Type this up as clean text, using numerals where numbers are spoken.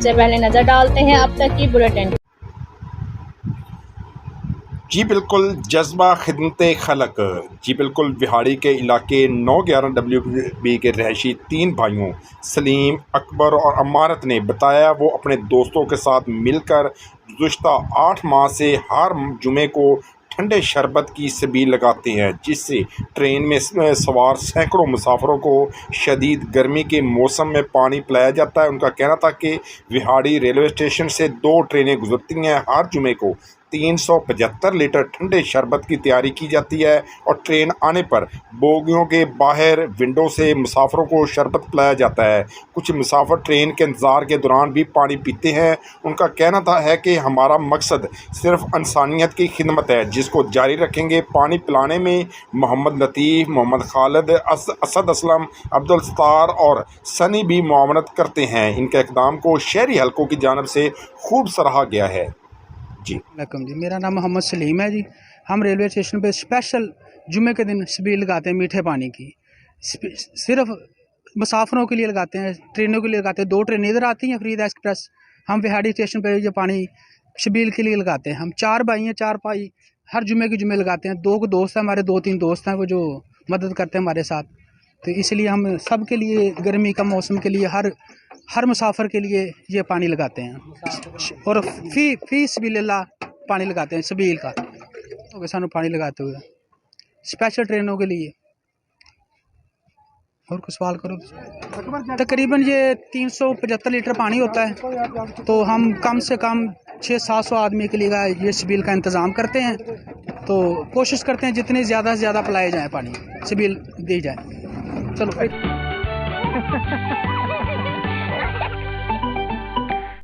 सबसे पहले नजर डालते हैं अब तक की बुलेटिन। जी बिल्कुल, जज्बा खिदमत खलक। जी बिल्कुल, विहाड़ी के इलाके 911 WB के रहायशी 3 भाइयों सलीम, अकबर और अमारत ने बताया वो अपने दोस्तों के साथ मिलकर गुज़श्ता 8 माह से हर जुमे को ठंडे शरबत की सबील लगाते हैं, जिससे ट्रेन में सवार सैकड़ों मुसाफरों को शदीद गर्मी के मौसम में पानी पिलाया जाता है। उनका कहना था कि विहाड़ी रेलवे स्टेशन से 2 ट्रेनें गुजरती हैं। हर जुमे को 375 लीटर ठंडे शरबत की तैयारी की जाती है और ट्रेन आने पर बोगियों के बाहर विंडो से मुसाफरों को शरबत पिलाया जाता है। कुछ मुसाफिर ट्रेन के इंतज़ार के दौरान भी पानी पीते हैं। उनका कहना था है कि हमारा मकसद सिर्फ इंसानियत की खिदमत है, जिसको जारी रखेंगे। पानी पिलाने में मोहम्मद लतीफ़, मोहम्मद खालिद, असद असलम, अब्दुल सत्तार और सनी भी मुआवनत करते हैं। इनके इक़दाम को शहरी हलकों की जानिब से खूब सराहा गया है। जी जी, मेरा नाम मोहम्मद सलीम है जी। हम रेलवे स्टेशन पे स्पेशल जुमे के दिन छबील लगाते हैं मीठे पानी की। सिर्फ मुसाफिरों के लिए लगाते हैं, ट्रेनों के लिए लगाते हैं। 2 ट्रेनें इधर आती हैं, फरीदा एक्सप्रेस। हम विहाड़ी स्टेशन पे ये पानी छबील के लिए लगाते हैं। हम 4 भाई हैं, 4 भाई हर जुमे के जुमे लगाते हैं। 2 दोस्त हैं हमारे, 2-3 दोस्त हैं वो जो मदद करते हैं हमारे साथ। तो इसलिए हम सब के लिए गर्मी का मौसम के लिए हर मुसाफिर के लिए ये पानी लगाते हैं और फी सबीलिल्लाह पानी लगाते हैं सबील का। हो गया सानू पानी लगाते हुए स्पेशल ट्रेनों के लिए। और कुछ सवाल करो। तकरीबन ये 375 लीटर पानी होता है, तो हम कम से कम 600-700 आदमी के लिए ये सबील का इंतज़ाम करते हैं। तो कोशिश करते हैं जितनी ज़्यादा से ज़्यादा पिलाए जाए पानी, सबील दी जाए। चलो